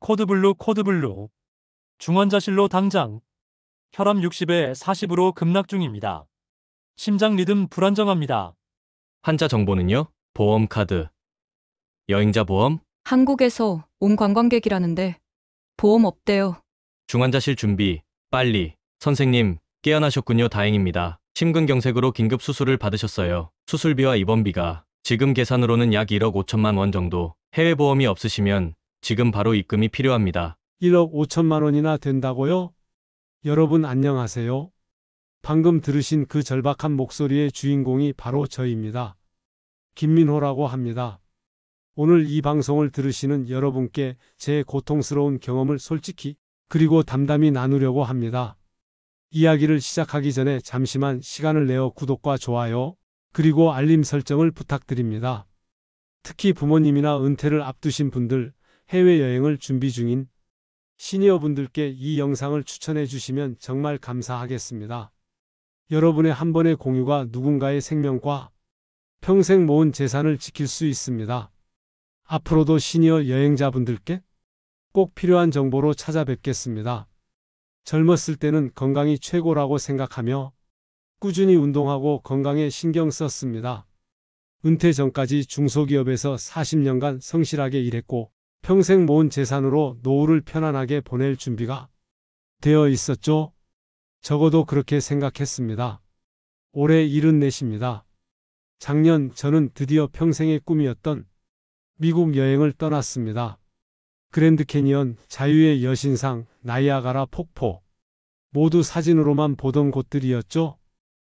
코드블루. 중환자실로 당장. 혈압 60에 40으로 급락 중입니다. 심장 리듬 불안정합니다. 환자 정보는요? 보험카드. 여행자 보험? 한국에서 온 관광객이라는데 보험 없대요. 중환자실 준비. 빨리. 선생님, 깨어나셨군요. 다행입니다. 심근경색으로 긴급 수술을 받으셨어요. 수술비와 입원비가 지금 계산으로는 약 1억 5천만 원 정도. 해외 보험이 없으시면 지금 바로 입금이 필요합니다. 1억 5천만 원이나 된다고요? 여러분 안녕하세요. 방금 들으신 그 절박한 목소리의 주인공이 바로 저입니다. 김민호라고 합니다. 오늘 이 방송을 들으시는 여러분께 제 고통스러운 경험을 솔직히 그리고 담담히 나누려고 합니다. 이야기를 시작하기 전에 잠시만 시간을 내어 구독과 좋아요, 그리고 알림 설정을 부탁드립니다. 특히 부모님이나 은퇴를 앞두신 분들, 해외여행을 준비 중인 시니어분들께 이 영상을 추천해 주시면 정말 감사하겠습니다. 여러분의 한 번의 공유가 누군가의 생명과 평생 모은 재산을 지킬 수 있습니다. 앞으로도 시니어 여행자분들께 꼭 필요한 정보로 찾아뵙겠습니다. 젊었을 때는 건강이 최고라고 생각하며 꾸준히 운동하고 건강에 신경 썼습니다. 은퇴 전까지 중소기업에서 40년간 성실하게 일했고 평생 모은 재산으로 노후를 편안하게 보낼 준비가 되어 있었죠. 적어도 그렇게 생각했습니다. 올해 74입니다. 작년 저는 드디어 평생의 꿈이었던 미국 여행을 떠났습니다. 그랜드 캐니언, 자유의 여신상, 나이아가라 폭포, 모두 사진으로만 보던 곳들이었죠.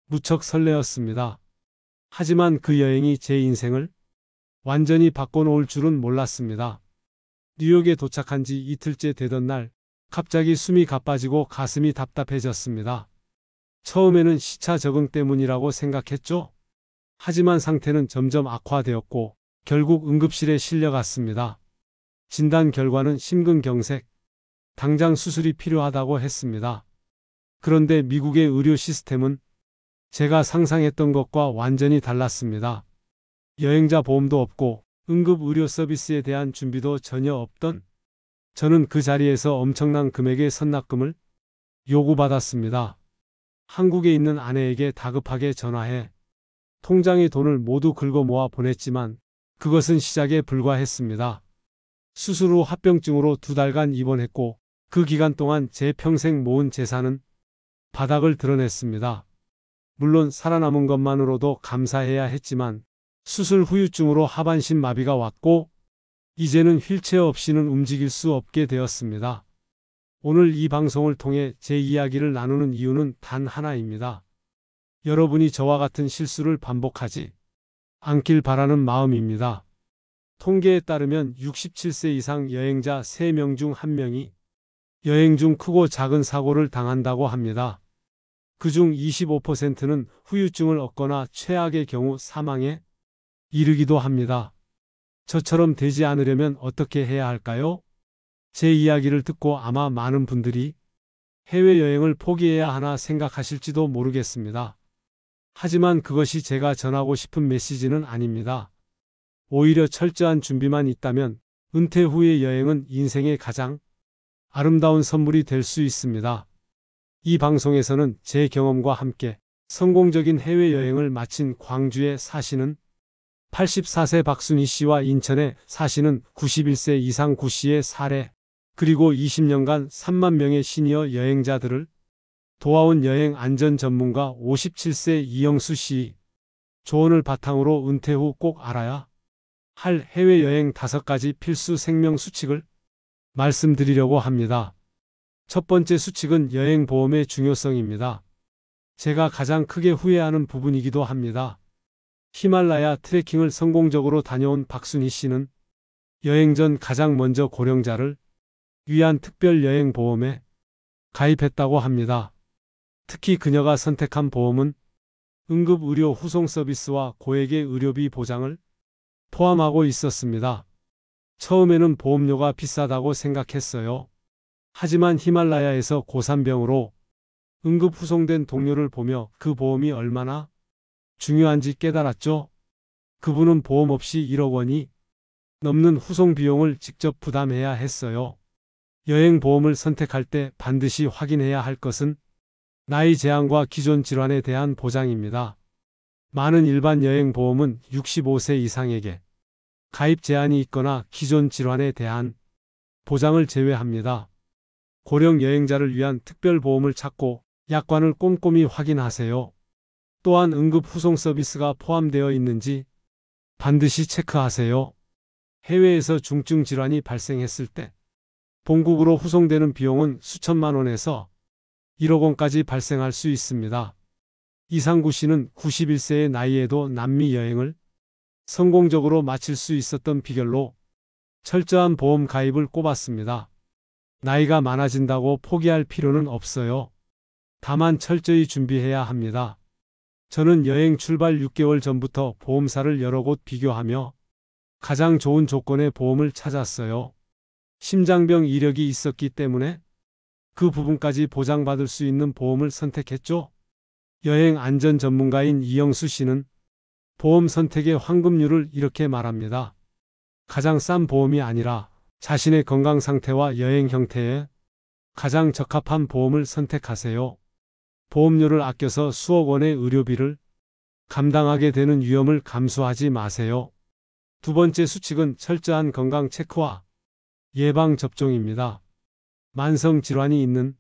무척 설레었습니다. 하지만 그 여행이 제 인생을 완전히 바꿔놓을 줄은 몰랐습니다. 뉴욕에 도착한 지 이틀째 되던 날, 갑자기 숨이 가빠지고 가슴이 답답해졌습니다. 처음에는 시차 적응 때문이라고 생각했죠. 하지만 상태는 점점 악화되었고 결국 응급실에 실려갔습니다. 진단 결과는 심근경색, 당장 수술이 필요하다고 했습니다. 그런데 미국의 의료 시스템은 제가 상상했던 것과 완전히 달랐습니다. 여행자 보험도 없고 응급 의료 서비스에 대한 준비도 전혀 없던 저는 그 자리에서 엄청난 금액의 선납금을 요구받았습니다. 한국에 있는 아내에게 다급하게 전화해 통장의 돈을 모두 긁어 모아 보냈지만 그것은 시작에 불과했습니다. 수술 후 합병증으로 2달간 입원했고 그 기간 동안 제 평생 모은 재산은 바닥을 드러냈습니다. 물론 살아남은 것만으로도 감사해야 했지만 수술 후유증으로 하반신 마비가 왔고 이제는 휠체어 없이는 움직일 수 없게 되었습니다. 오늘 이 방송을 통해 제 이야기를 나누는 이유는 단 하나입니다. 여러분이 저와 같은 실수를 반복하지 않길 바라는 마음입니다. 통계에 따르면 67세 이상 여행자 3명 중 1명이 여행 중 크고 작은 사고를 당한다고 합니다. 그중 25%는 후유증을 얻거나 최악의 경우 사망에 이르기도 합니다. 저처럼 되지 않으려면 어떻게 해야 할까요? 제 이야기를 듣고 아마 많은 분들이 해외여행을 포기해야 하나 생각하실지도 모르겠습니다. 하지만 그것이 제가 전하고 싶은 메시지는 아닙니다. 오히려 철저한 준비만 있다면 은퇴 후의 여행은 인생의 가장 아름다운 선물이 될 수 있습니다. 이 방송에서는 제 경험과 함께 성공적인 해외여행을 마친 광주에 사시는 84세 박순희 씨와 인천에 사시는 91세 이상 구 씨의 사례, 그리고 20년간 3만 명의 시니어 여행자들을 도와온 여행 안전 전문가 57세 이영수 씨 조언을 바탕으로 은퇴 후 꼭 알아야 할 해외여행 5가지 필수 생명 수칙을 말씀드리려고 합니다. 첫 번째 수칙은 여행보험의 중요성입니다. 제가 가장 크게 후회하는 부분이기도 합니다. 히말라야 트레킹을 성공적으로 다녀온 박순희 씨는 여행 전 가장 먼저 고령자를 위한 특별 여행보험에 가입했다고 합니다. 특히 그녀가 선택한 보험은 응급의료 후송 서비스와 고액의 의료비 보장을 포함하고 있었습니다. 처음에는 보험료가 비싸다고 생각했어요. 하지만 히말라야에서 고산병으로 응급 후송된 동료를 보며 그 보험이 얼마나 중요한지 깨달았죠. 그분은 보험 없이 1억 원이 넘는 후송 비용을 직접 부담해야 했어요. 여행보험을 선택할 때 반드시 확인해야 할 것은 나이 제한과 기존 질환에 대한 보장입니다. 많은 일반 여행보험은 65세 이상에게 가입 제한이 있거나 기존 질환에 대한 보장을 제외합니다. 고령 여행자를 위한 특별보험을 찾고 약관을 꼼꼼히 확인하세요. 또한 응급 후송 서비스가 포함되어 있는지 반드시 체크하세요. 해외에서 중증 질환이 발생했을 때 본국으로 후송되는 비용은 수천만 원에서 1억 원까지 발생할 수 있습니다. 이상구 씨는 91세의 나이에도 남미 여행을 성공적으로 마칠 수 있었던 비결로 철저한 보험 가입을 꼽았습니다. 나이가 많아진다고 포기할 필요는 없어요. 다만 철저히 준비해야 합니다. 저는 여행 출발 6개월 전부터 보험사를 여러 곳 비교하며 가장 좋은 조건의 보험을 찾았어요. 심장병 이력이 있었기 때문에 그 부분까지 보장받을 수 있는 보험을 선택했죠. 여행 안전 전문가인 이영수 씨는 보험 선택의 황금률을 이렇게 말합니다. 가장 싼 보험이 아니라 자신의 건강 상태와 여행 형태에 가장 적합한 보험을 선택하세요. 보험료를 아껴서 수억 원의 의료비를 감당하게 되는 위험을 감수하지 마세요. 두 번째 수칙은 철저한 건강 체크와 예방 접종입니다. 만성 질환이 있는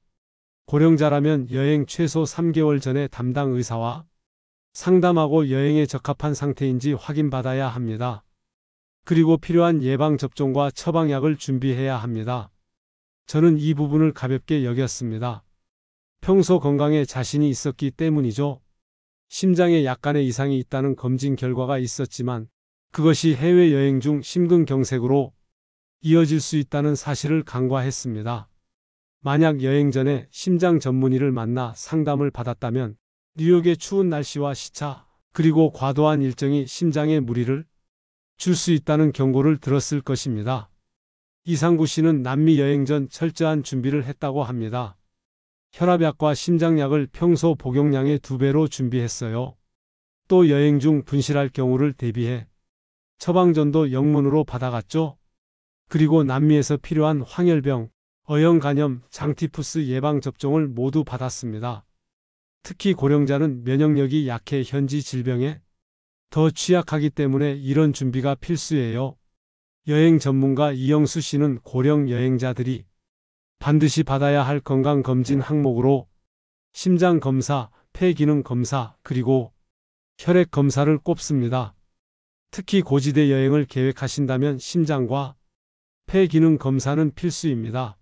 고령자라면 여행 최소 3개월 전에 담당 의사와 상담하고 여행에 적합한 상태인지 확인받아야 합니다. 그리고 필요한 예방 접종과 처방약을 준비해야 합니다. 저는 이 부분을 가볍게 여겼습니다. 평소 건강에 자신이 있었기 때문이죠. 심장에 약간의 이상이 있다는 검진 결과가 있었지만 그것이 해외여행 중 심근경색으로 이어질 수 있다는 사실을 간과했습니다. 만약 여행 전에 심장 전문의를 만나 상담을 받았다면 뉴욕의 추운 날씨와 시차, 그리고 과도한 일정이 심장에 무리를 줄 수 있다는 경고를 들었을 것입니다. 이상구 씨는 남미 여행 전 철저한 준비를 했다고 합니다. 혈압약과 심장약을 평소 복용량의 2배로 준비했어요. 또 여행 중 분실할 경우를 대비해 처방전도 영문으로 받아갔죠. 그리고 남미에서 필요한 황열병, 어영간염, 장티푸스 예방접종을 모두 받았습니다. 특히 고령자는 면역력이 약해 현지 질병에 더 취약하기 때문에 이런 준비가 필수예요. 여행 전문가 이영수 씨는 고령 여행자들이 반드시 받아야 할 건강검진 항목으로 심장검사, 폐기능검사, 그리고 혈액검사를 꼽습니다. 특히 고지대 여행을 계획하신다면 심장과 폐기능검사는 필수입니다.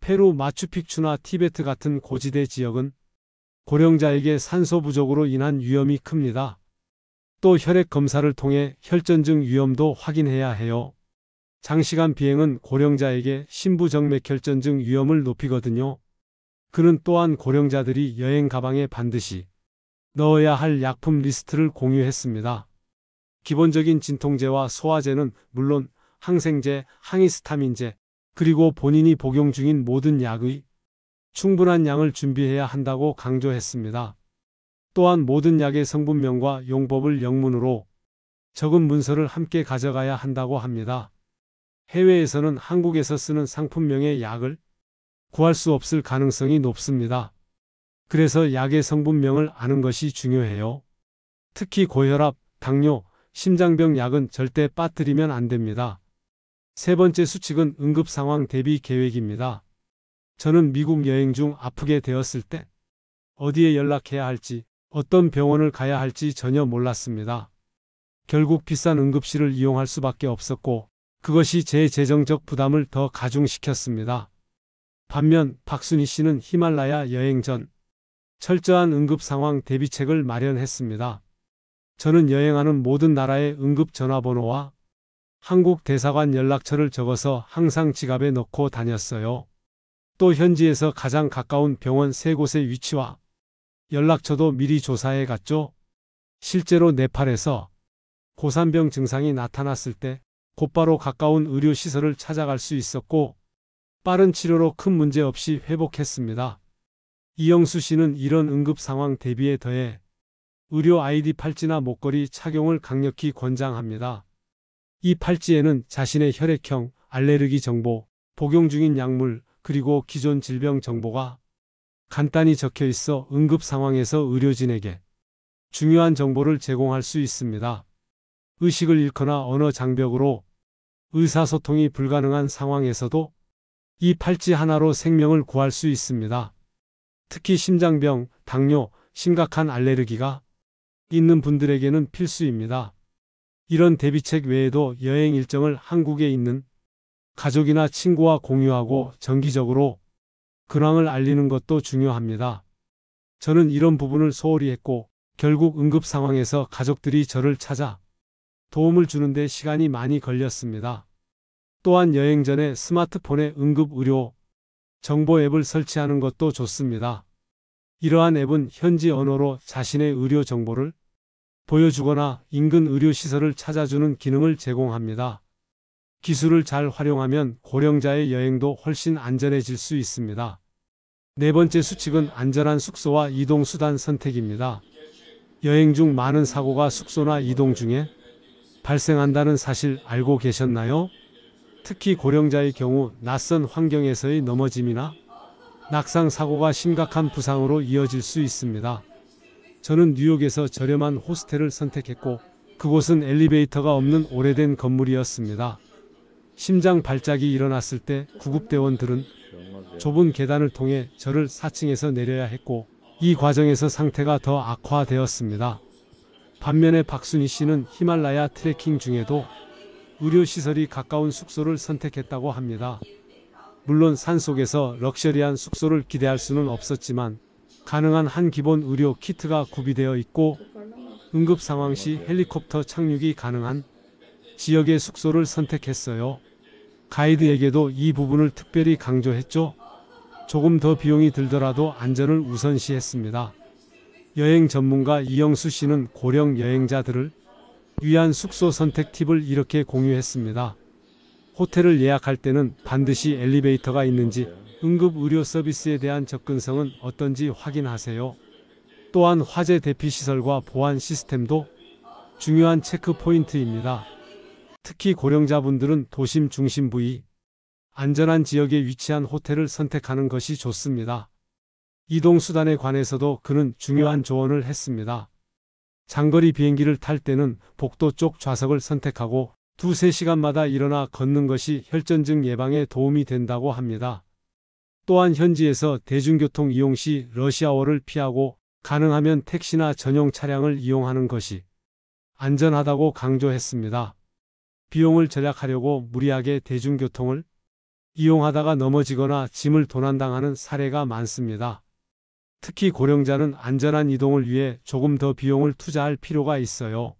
페루 마추픽추나 티베트 같은 고지대 지역은 고령자에게 산소 부족으로 인한 위험이 큽니다. 또 혈액 검사를 통해 혈전증 위험도 확인해야 해요. 장시간 비행은 고령자에게 심부정맥혈전증 위험을 높이거든요. 그는 또한 고령자들이 여행 가방에 반드시 넣어야 할 약품 리스트를 공유했습니다. 기본적인 진통제와 소화제는 물론 항생제, 항히스타민제, 그리고 본인이 복용 중인 모든 약의 충분한 양을 준비해야 한다고 강조했습니다. 또한 모든 약의 성분명과 용법을 영문으로 적은 문서를 함께 가져가야 한다고 합니다. 해외에서는 한국에서 쓰는 상품명의 약을 구할 수 없을 가능성이 높습니다. 그래서 약의 성분명을 아는 것이 중요해요. 특히 고혈압, 당뇨, 심장병 약은 절대 빠뜨리면 안 됩니다. 세 번째 수칙은 응급상황 대비 계획입니다. 저는 미국 여행 중 아프게 되었을 때 어디에 연락해야 할지, 어떤 병원을 가야 할지 전혀 몰랐습니다. 결국 비싼 응급실을 이용할 수밖에 없었고 그것이 제 재정적 부담을 더 가중시켰습니다. 반면 박순희 씨는 히말라야 여행 전 철저한 응급상황 대비책을 마련했습니다. 저는 여행하는 모든 나라의 응급 전화번호와 한국 대사관 연락처를 적어서 항상 지갑에 넣고 다녔어요. 또 현지에서 가장 가까운 병원 3곳의 위치와 연락처도 미리 조사해 갔죠. 실제로 네팔에서 고산병 증상이 나타났을 때 곧바로 가까운 의료시설을 찾아갈 수 있었고 빠른 치료로 큰 문제 없이 회복했습니다. 이영수 씨는 이런 응급 상황 대비에 더해 의료 아이디 팔찌나 목걸이 착용을 강력히 권장합니다. 이 팔찌에는 자신의 혈액형, 알레르기 정보, 복용 중인 약물, 그리고 기존 질병 정보가 간단히 적혀 있어 응급 상황에서 의료진에게 중요한 정보를 제공할 수 있습니다. 의식을 잃거나 언어 장벽으로 의사소통이 불가능한 상황에서도 이 팔찌 하나로 생명을 구할 수 있습니다. 특히 심장병, 당뇨, 심각한 알레르기가 있는 분들에게는 필수입니다. 이런 대비책 외에도 여행 일정을 한국에 있는 가족이나 친구와 공유하고 정기적으로 근황을 알리는 것도 중요합니다. 저는 이런 부분을 소홀히 했고 결국 응급 상황에서 가족들이 저를 찾아 도움을 주는데 시간이 많이 걸렸습니다. 또한 여행 전에 스마트폰에 응급 의료 정보 앱을 설치하는 것도 좋습니다. 이러한 앱은 현지 언어로 자신의 의료 정보를 보여주거나 인근 의료시설을 찾아주는 기능을 제공합니다. 기술을 잘 활용하면 고령자의 여행도 훨씬 안전해질 수 있습니다. 네 번째 수칙은 안전한 숙소와 이동수단 선택입니다. 여행 중 많은 사고가 숙소나 이동 중에 발생한다는 사실 알고 계셨나요? 특히 고령자의 경우 낯선 환경에서의 넘어짐이나 낙상 사고가 심각한 부상으로 이어질 수 있습니다. 저는 뉴욕에서 저렴한 호스텔을 선택했고 그곳은 엘리베이터가 없는 오래된 건물이었습니다. 심장 발작이 일어났을 때 구급대원들은 좁은 계단을 통해 저를 4층에서 내려야 했고 이 과정에서 상태가 더 악화되었습니다. 반면에 박순희 씨는 히말라야 트레킹 중에도 의료시설이 가까운 숙소를 선택했다고 합니다. 물론 산속에서 럭셔리한 숙소를 기대할 수는 없었지만 가능한 한 기본 의료 키트가 구비되어 있고 응급 상황 시 헬리콥터 착륙이 가능한 지역의 숙소를 선택했어요. 가이드에게도 이 부분을 특별히 강조했죠. 조금 더 비용이 들더라도 안전을 우선시했습니다. 여행 전문가 이영수 씨는 고령 여행자들을 위한 숙소 선택 팁을 이렇게 공유했습니다. 호텔을 예약할 때는 반드시 엘리베이터가 있는지, 응급 의료 서비스에 대한 접근성은 어떤지 확인하세요. 또한 화재 대피 시설과 보안 시스템도 중요한 체크 포인트입니다. 특히 고령자분들은 도심 중심 부위, 안전한 지역에 위치한 호텔을 선택하는 것이 좋습니다. 이동수단에 관해서도 그는 중요한 조언을 했습니다. 장거리 비행기를 탈 때는 복도 쪽 좌석을 선택하고 2~3시간마다 일어나 걷는 것이 혈전증 예방에 도움이 된다고 합니다. 또한 현지에서 대중교통 이용 시 러시아워를 피하고 가능하면 택시나 전용 차량을 이용하는 것이 안전하다고 강조했습니다. 비용을 절약하려고 무리하게 대중교통을 이용하다가 넘어지거나 짐을 도난당하는 사례가 많습니다. 특히 고령자는 안전한 이동을 위해 조금 더 비용을 투자할 필요가 있어요.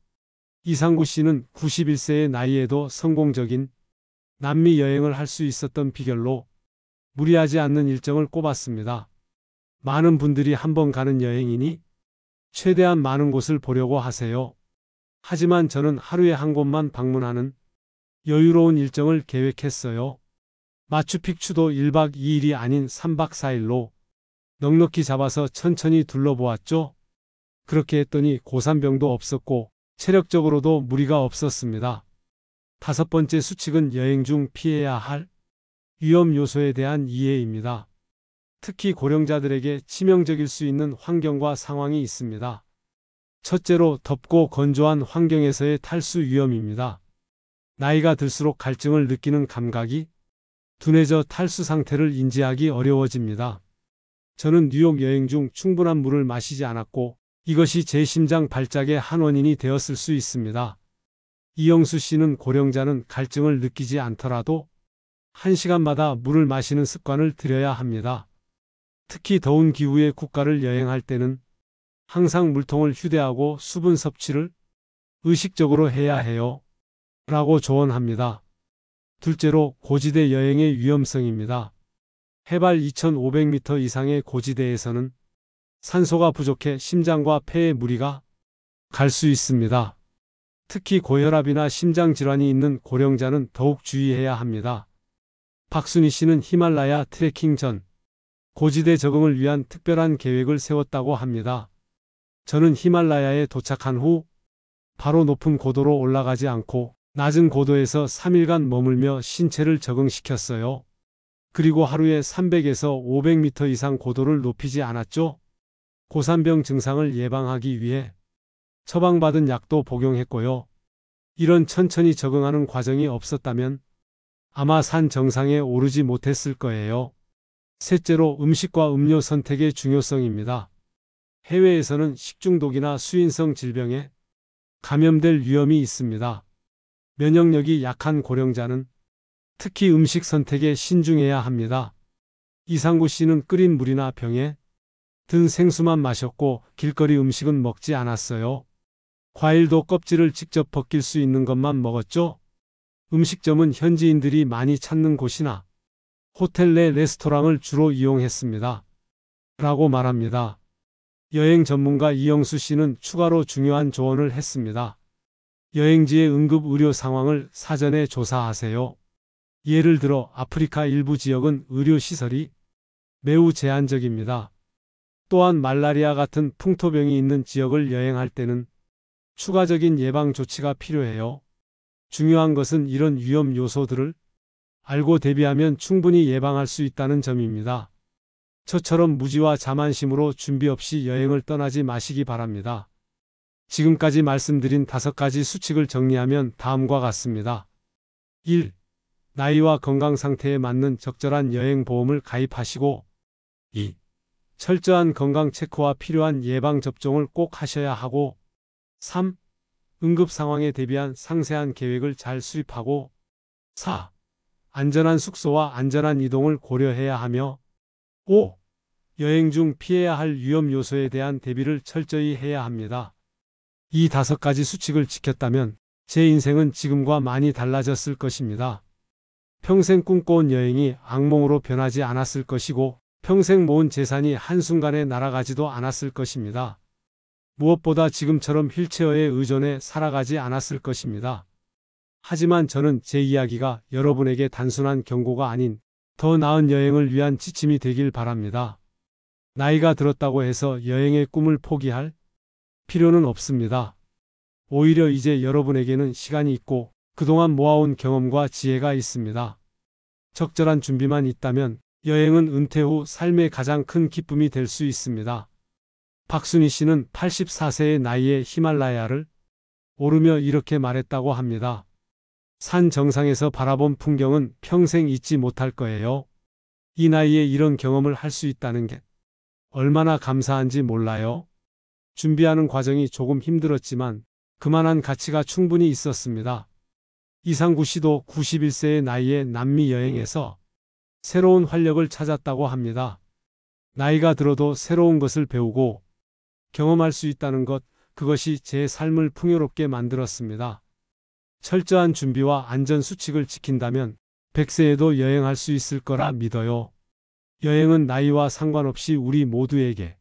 이상구 씨는 91세의 나이에도 성공적인 남미 여행을 할 수 있었던 비결로 무리하지 않는 일정을 꼽았습니다. 많은 분들이 한번 가는 여행이니 최대한 많은 곳을 보려고 하세요. 하지만 저는 하루에 한 곳만 방문하는 여유로운 일정을 계획했어요. 마추픽추도 1박 2일이 아닌 3박 4일로 넉넉히 잡아서 천천히 둘러보았죠. 그렇게 했더니 고산병도 없었고 체력적으로도 무리가 없었습니다. 5번째 수칙은 여행 중 피해야 할 위험 요소에 대한 이해입니다. 특히 고령자들에게 치명적일 수 있는 환경과 상황이 있습니다. 첫째로 덥고 건조한 환경에서의 탈수 위험입니다. 나이가 들수록 갈증을 느끼는 감각이 둔해져 탈수 상태를 인지하기 어려워집니다. 저는 뉴욕 여행 중 충분한 물을 마시지 않았고 이것이 제 심장 발작의 한 원인이 되었을 수 있습니다. 이영수 씨는 고령자는 갈증을 느끼지 않더라도 1시간마다 물을 마시는 습관을 들여야 합니다. 특히 더운 기후의 국가를 여행할 때는 항상 물통을 휴대하고 수분 섭취를 의식적으로 해야 해요. 라고 조언합니다. 둘째로 고지대 여행의 위험성입니다. 해발 2,500m 이상의 고지대에서는 산소가 부족해 심장과 폐에 무리가 갈 수 있습니다. 특히 고혈압이나 심장질환이 있는 고령자는 더욱 주의해야 합니다. 박순희 씨는 히말라야 트레킹 전 고지대 적응을 위한 특별한 계획을 세웠다고 합니다. 저는 히말라야에 도착한 후 바로 높은 고도로 올라가지 않고 낮은 고도에서 3일간 머물며 신체를 적응시켰어요. 그리고 하루에 300에서 500m 이상 고도를 높이지 않았죠. 고산병 증상을 예방하기 위해 처방받은 약도 복용했고요. 이런 천천히 적응하는 과정이 없었다면 아마 산 정상에 오르지 못했을 거예요. 셋째로 음식과 음료 선택의 중요성입니다. 해외에서는 식중독이나 수인성 질병에 감염될 위험이 있습니다. 면역력이 약한 고령자는 특히 음식 선택에 신중해야 합니다. 이상구 씨는 끓인 물이나 병에 든 생수만 마셨고 길거리 음식은 먹지 않았어요. 과일도 껍질을 직접 벗길 수 있는 것만 먹었죠. 음식점은 현지인들이 많이 찾는 곳이나 호텔 내 레스토랑을 주로 이용했습니다. 라고 말합니다. 여행 전문가 이영수 씨는 추가로 중요한 조언을 했습니다. 여행지의 응급 의료 상황을 사전에 조사하세요. 예를 들어 아프리카 일부 지역은 의료시설이 매우 제한적입니다. 또한 말라리아 같은 풍토병이 있는 지역을 여행할 때는 추가적인 예방 조치가 필요해요. 중요한 것은 이런 위험 요소들을 알고 대비하면 충분히 예방할 수 있다는 점입니다. 저처럼 무지와 자만심으로 준비 없이 여행을 떠나지 마시기 바랍니다. 지금까지 말씀드린 5가지 수칙을 정리하면 다음과 같습니다. 1. 나이와 건강 상태에 맞는 적절한 여행 보험을 가입하시고 2. 철저한 건강 체크와 필요한 예방 접종을 꼭 하셔야 하고 3. 응급 상황에 대비한 상세한 계획을 잘 수립하고 4. 안전한 숙소와 안전한 이동을 고려해야 하며 5. 여행 중 피해야 할 위험 요소에 대한 대비를 철저히 해야 합니다. 이 5가지 수칙을 지켰다면 제 인생은 지금과 많이 달라졌을 것입니다. 평생 꿈꿔온 여행이 악몽으로 변하지 않았을 것이고 평생 모은 재산이 한순간에 날아가지도 않았을 것입니다. 무엇보다 지금처럼 휠체어에 의존해 살아가지 않았을 것입니다. 하지만 저는 제 이야기가 여러분에게 단순한 경고가 아닌 더 나은 여행을 위한 지침이 되길 바랍니다. 나이가 들었다고 해서 여행의 꿈을 포기할 필요는 없습니다. 오히려 이제 여러분에게는 시간이 있고 그동안 모아온 경험과 지혜가 있습니다. 적절한 준비만 있다면 여행은 은퇴 후 삶의 가장 큰 기쁨이 될 수 있습니다. 박순희 씨는 84세의 나이에 히말라야를 오르며 이렇게 말했다고 합니다. 산 정상에서 바라본 풍경은 평생 잊지 못할 거예요. 이 나이에 이런 경험을 할 수 있다는 게 얼마나 감사한지 몰라요. 준비하는 과정이 조금 힘들었지만 그만한 가치가 충분히 있었습니다. 이상구 씨도 91세의 나이에 남미 여행에서 새로운 활력을 찾았다고 합니다. 나이가 들어도 새로운 것을 배우고 경험할 수 있다는 것, 그것이 제 삶을 풍요롭게 만들었습니다. 철저한 준비와 안전 수칙을 지킨다면 100세에도 여행할 수 있을 거라 믿어요. 여행은 나이와 상관없이 우리 모두에게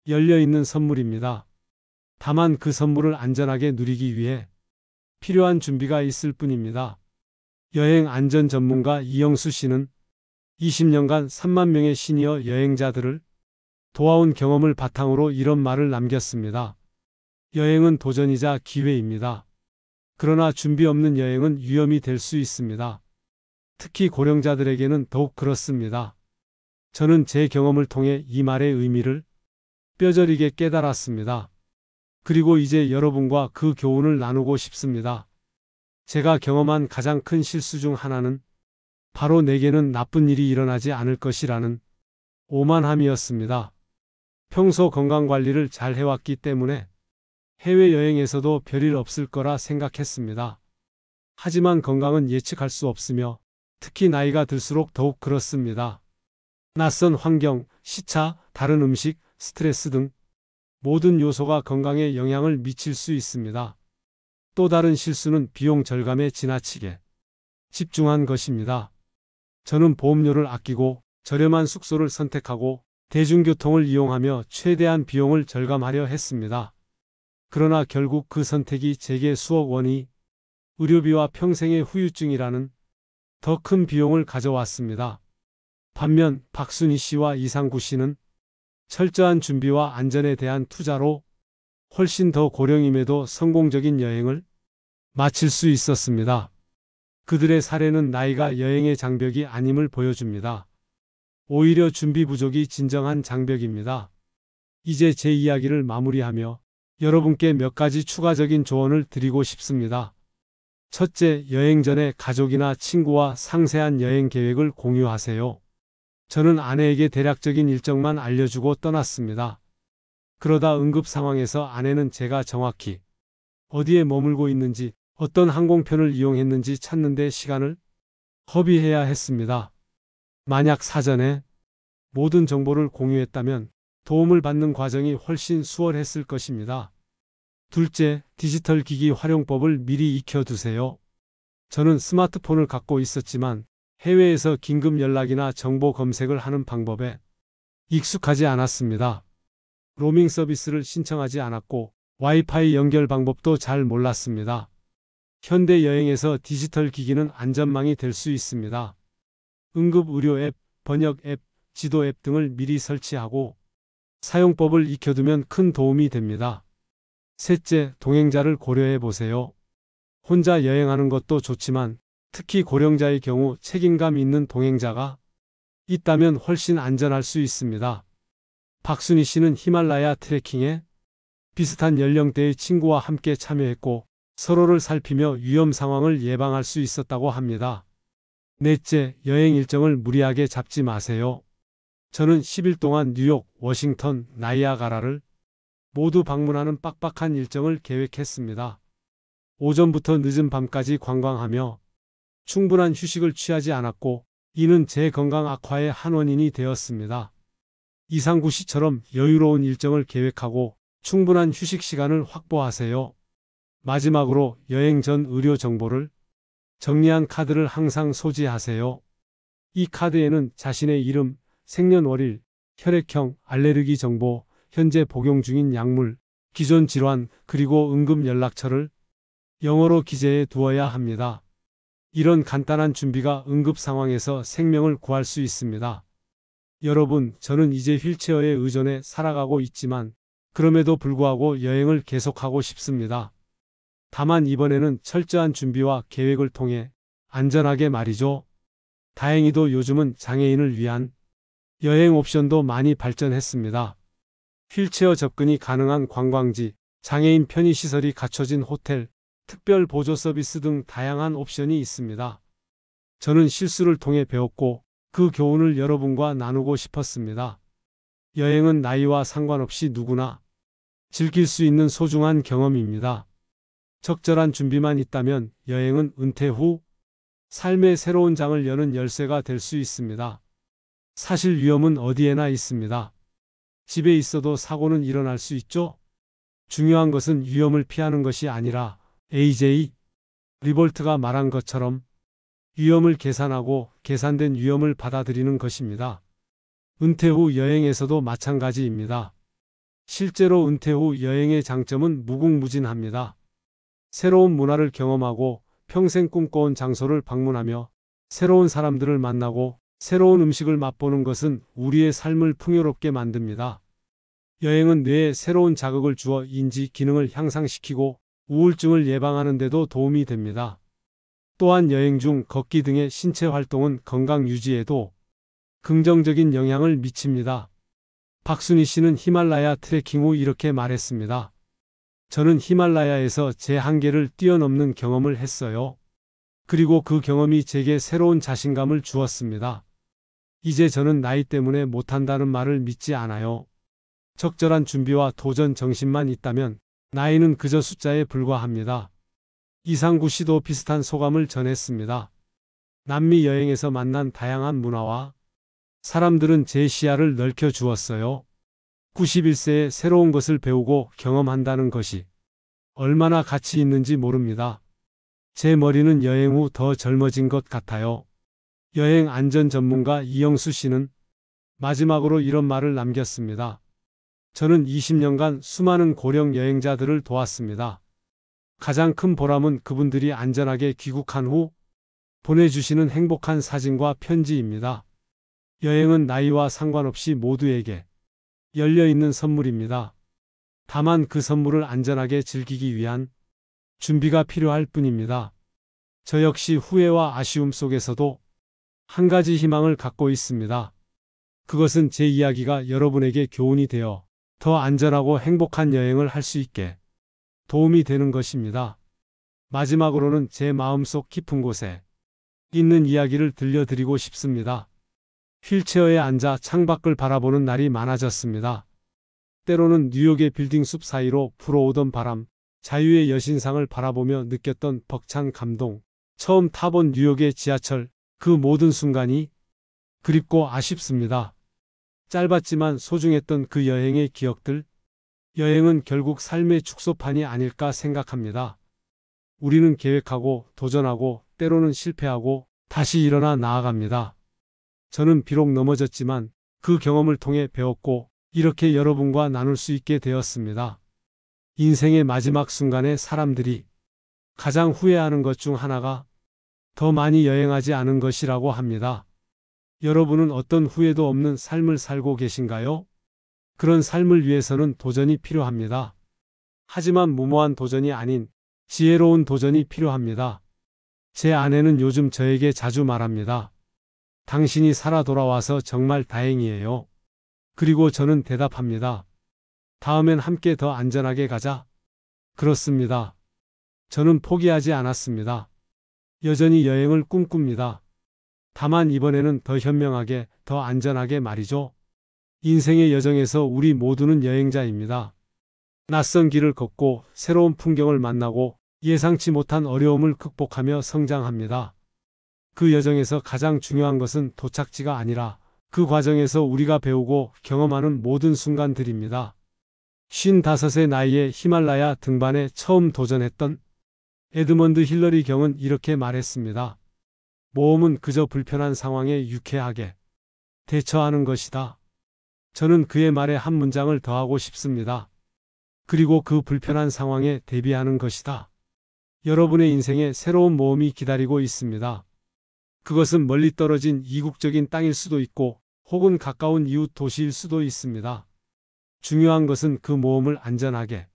열려있는 선물입니다. 다만 그 선물을 안전하게 누리기 위해 필요한 준비가 있을 뿐입니다. 여행 안전 전문가 이영수 씨는 20년간 3만 명의 시니어 여행자들을 도와온 경험을 바탕으로 이런 말을 남겼습니다. 여행은 도전이자 기회입니다. 그러나 준비 없는 여행은 위험이 될 수 있습니다. 특히 고령자들에게는 더욱 그렇습니다. 저는 제 경험을 통해 이 말의 의미를 뼈저리게 깨달았습니다. 그리고 이제 여러분과 그 교훈을 나누고 싶습니다. 제가 경험한 가장 큰 실수 중 하나는 바로 내게는 나쁜 일이 일어나지 않을 것이라는 오만함이었습니다. 평소 건강관리를 잘 해왔기 때문에 해외여행에서도 별일 없을 거라 생각했습니다. 하지만 건강은 예측할 수 없으며 특히 나이가 들수록 더욱 그렇습니다. 낯선 환경, 시차, 다른 음식, 스트레스 등 모든 요소가 건강에 영향을 미칠 수 있습니다. 또 다른 실수는 비용 절감에 지나치게 집중한 것입니다. 저는 보험료를 아끼고 저렴한 숙소를 선택하고 대중교통을 이용하며 최대한 비용을 절감하려 했습니다. 그러나 결국 그 선택이 제게 수억 원이 의료비와 평생의 후유증이라는 더 큰 비용을 가져왔습니다. 반면 박순희 씨와 이상구 씨는 철저한 준비와 안전에 대한 투자로 훨씬 더 고령임에도 성공적인 여행을 마칠 수 있었습니다. 그들의 사례는 나이가 여행의 장벽이 아님을 보여줍니다. 오히려 준비 부족이 진정한 장벽입니다. 이제 제 이야기를 마무리하며 여러분께 몇 가지 추가적인 조언을 드리고 싶습니다. 첫째, 여행 전에 가족이나 친구와 상세한 여행 계획을 공유하세요. 저는 아내에게 대략적인 일정만 알려주고 떠났습니다. 그러다 응급 상황에서 아내는 제가 정확히 어디에 머물고 있는지, 어떤 항공편을 이용했는지 찾는 데 시간을 허비해야 했습니다. 만약 사전에 모든 정보를 공유했다면 도움을 받는 과정이 훨씬 수월했을 것입니다. 둘째, 디지털 기기 활용법을 미리 익혀두세요. 저는 스마트폰을 갖고 있었지만 해외에서 긴급 연락이나 정보 검색을 하는 방법에 익숙하지 않았습니다. 로밍 서비스를 신청하지 않았고 와이파이 연결 방법도 잘 몰랐습니다. 현대 여행에서 디지털 기기는 안전망이 될 수 있습니다. 응급 의료 앱, 번역 앱, 지도 앱 등을 미리 설치하고 사용법을 익혀두면 큰 도움이 됩니다. 셋째, 동행자를 고려해 보세요. 혼자 여행하는 것도 좋지만 특히 고령자의 경우 책임감 있는 동행자가 있다면 훨씬 안전할 수 있습니다. 박순희 씨는 히말라야 트레킹에 비슷한 연령대의 친구와 함께 참여했고 서로를 살피며 위험 상황을 예방할 수 있었다고 합니다. 넷째, 여행 일정을 무리하게 잡지 마세요. 저는 10일 동안 뉴욕, 워싱턴, 나이아가라를 모두 방문하는 빡빡한 일정을 계획했습니다. 오전부터 늦은 밤까지 관광하며 충분한 휴식을 취하지 않았고 이는 제 건강 악화의 한 원인이 되었습니다. 이상구 씨처럼 여유로운 일정을 계획하고 충분한 휴식 시간을 확보하세요. 마지막으로 여행 전 의료 정보를 정리한 카드를 항상 소지하세요. 이 카드에는 자신의 이름, 생년월일, 혈액형, 알레르기 정보, 현재 복용 중인 약물, 기존 질환, 그리고 응급 연락처를 영어로 기재해 두어야 합니다. 이런 간단한 준비가 응급 상황에서 생명을 구할 수 있습니다. 여러분, 저는 이제 휠체어에 의존해 살아가고 있지만 그럼에도 불구하고 여행을 계속하고 싶습니다. 다만 이번에는 철저한 준비와 계획을 통해 안전하게 말이죠. 다행히도 요즘은 장애인을 위한 여행 옵션도 많이 발전했습니다. 휠체어 접근이 가능한 관광지, 장애인 편의시설이 갖춰진 호텔, 특별 보조 서비스 등 다양한 옵션이 있습니다. 저는 실수를 통해 배웠고 그 교훈을 여러분과 나누고 싶었습니다. 여행은 나이와 상관없이 누구나 즐길 수 있는 소중한 경험입니다. 적절한 준비만 있다면 여행은 은퇴 후 삶의 새로운 장을 여는 열쇠가 될 수 있습니다. 사실 위험은 어디에나 있습니다. 집에 있어도 사고는 일어날 수 있죠? 중요한 것은 위험을 피하는 것이 아니라 AJ 리볼트가 말한 것처럼 위험을 계산하고 계산된 위험을 받아들이는 것입니다. 은퇴 후 여행에서도 마찬가지입니다. 실제로 은퇴 후 여행의 장점은 무궁무진합니다. 새로운 문화를 경험하고 평생 꿈꿔온 장소를 방문하며 새로운 사람들을 만나고 새로운 음식을 맛보는 것은 우리의 삶을 풍요롭게 만듭니다. 여행은 뇌에 새로운 자극을 주어 인지 기능을 향상시키고 우울증을 예방하는 데도 도움이 됩니다. 또한 여행 중 걷기 등의 신체 활동은 건강 유지에도 긍정적인 영향을 미칩니다. 박순희 씨는 히말라야 트레킹 후 이렇게 말했습니다. 저는 히말라야에서 제 한계를 뛰어넘는 경험을 했어요. 그리고 그 경험이 제게 새로운 자신감을 주었습니다. 이제 저는 나이 때문에 못한다는 말을 믿지 않아요. 적절한 준비와 도전 정신만 있다면 나이는 그저 숫자에 불과합니다. 이상구 씨도 비슷한 소감을 전했습니다. 남미 여행에서 만난 다양한 문화와 사람들은 제 시야를 넓혀 주었어요. 91세에 새로운 것을 배우고 경험한다는 것이 얼마나 가치 있는지 모릅니다. 제 머리는 여행 후 더 젊어진 것 같아요. 여행 안전 전문가 이영수 씨는 마지막으로 이런 말을 남겼습니다. 저는 20년간 수많은 고령 여행자들을 도왔습니다. 가장 큰 보람은 그분들이 안전하게 귀국한 후 보내주시는 행복한 사진과 편지입니다. 여행은 나이와 상관없이 모두에게 열려있는 선물입니다. 다만 그 선물을 안전하게 즐기기 위한 준비가 필요할 뿐입니다. 저 역시 후회와 아쉬움 속에서도 한 가지 희망을 갖고 있습니다. 그것은 제 이야기가 여러분에게 교훈이 되어 더 안전하고 행복한 여행을 할 수 있게 도움이 되는 것입니다. 마지막으로는 제 마음속 깊은 곳에 있는 이야기를 들려드리고 싶습니다. 휠체어에 앉아 창밖을 바라보는 날이 많아졌습니다. 때로는 뉴욕의 빌딩 숲 사이로 불어오던 바람, 자유의 여신상을 바라보며 느꼈던 벅찬 감동, 처음 타본 뉴욕의 지하철, 그 모든 순간이 그립고 아쉽습니다. 짧았지만 소중했던 그 여행의 기억들, 여행은 결국 삶의 축소판이 아닐까 생각합니다. 우리는 계획하고 도전하고 때로는 실패하고 다시 일어나 나아갑니다. 저는 비록 넘어졌지만 그 경험을 통해 배웠고 이렇게 여러분과 나눌 수 있게 되었습니다. 인생의 마지막 순간에 사람들이 가장 후회하는 것 중 하나가 더 많이 여행하지 않은 것이라고 합니다. 여러분은 어떤 후회도 없는 삶을 살고 계신가요? 그런 삶을 위해서는 도전이 필요합니다. 하지만 무모한 도전이 아닌 지혜로운 도전이 필요합니다. 제 아내는 요즘 저에게 자주 말합니다. 당신이 살아 돌아와서 정말 다행이에요. 그리고 저는 대답합니다. 다음엔 함께 더 안전하게 가자. 그렇습니다. 저는 포기하지 않았습니다. 여전히 여행을 꿈꿉니다. 다만 이번에는 더 현명하게, 더 안전하게 말이죠. 인생의 여정에서 우리 모두는 여행자입니다. 낯선 길을 걷고 새로운 풍경을 만나고 예상치 못한 어려움을 극복하며 성장합니다. 그 여정에서 가장 중요한 것은 도착지가 아니라 그 과정에서 우리가 배우고 경험하는 모든 순간들입니다. 55의 나이에 히말라야 등반에 처음 도전했던 에드먼드 힐러리 경은 이렇게 말했습니다. 모험은 그저 불편한 상황에 유쾌하게 대처하는 것이다. 저는 그의 말에 한 문장을 더하고 싶습니다. 그리고 그 불편한 상황에 대비하는 것이다. 여러분의 인생에 새로운 모험이 기다리고 있습니다. 그것은 멀리 떨어진 이국적인 땅일 수도 있고 혹은 가까운 이웃 도시일 수도 있습니다. 중요한 것은 그 모험을 안전하게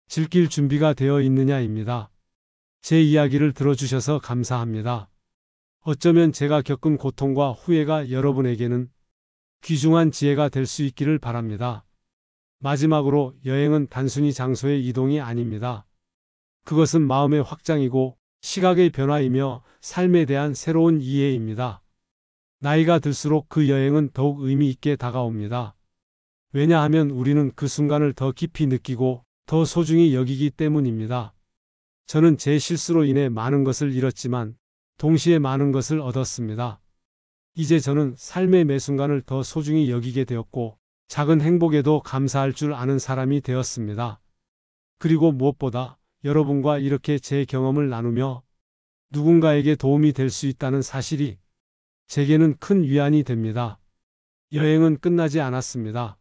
즐길 준비가 되어 있느냐입니다. 제 이야기를 들어주셔서 감사합니다. 어쩌면 제가 겪은 고통과 후회가 여러분에게는 귀중한 지혜가 될 수 있기를 바랍니다. 마지막으로 여행은 단순히 장소의 이동이 아닙니다. 그것은 마음의 확장이고 시각의 변화이며 삶에 대한 새로운 이해입니다. 나이가 들수록 그 여행은 더욱 의미 있게 다가옵니다. 왜냐하면 우리는 그 순간을 더 깊이 느끼고 더 소중히 여기기 때문입니다. 저는 제 실수로 인해 많은 것을 잃었지만 동시에 많은 것을 얻었습니다. 이제 저는 삶의 매 순간을 더 소중히 여기게 되었고 작은 행복에도 감사할 줄 아는 사람이 되었습니다. 그리고 무엇보다 여러분과 이렇게 제 경험을 나누며 누군가에게 도움이 될 수 있다는 사실이 제게는 큰 위안이 됩니다. 여행은 끝나지 않았습니다.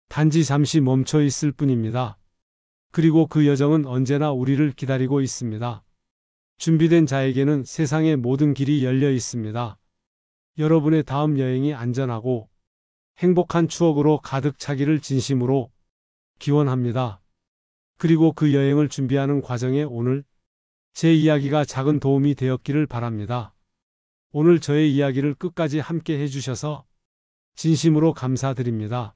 단지 잠시 멈춰 있을 뿐입니다. 그리고 그 여정은 언제나 우리를 기다리고 있습니다. 준비된 자에게는 세상의 모든 길이 열려 있습니다. 여러분의 다음 여행이 안전하고 행복한 추억으로 가득 차기를 진심으로 기원합니다. 그리고 그 여행을 준비하는 과정에 오늘 제 이야기가 작은 도움이 되었기를 바랍니다. 오늘 저의 이야기를 끝까지 함께 해주셔서 진심으로 감사드립니다.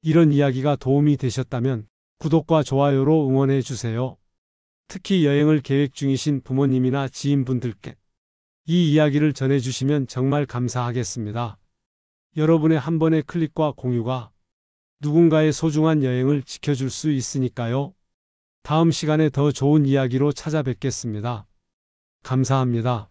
이런 이야기가 도움이 되셨다면 구독과 좋아요로 응원해 주세요. 특히 여행을 계획 중이신 부모님이나 지인분들께 이 이야기를 전해주시면 정말 감사하겠습니다. 여러분의 한 번의 클릭과 공유가 누군가의 소중한 여행을 지켜줄 수 있으니까요. 다음 시간에 더 좋은 이야기로 찾아뵙겠습니다. 감사합니다.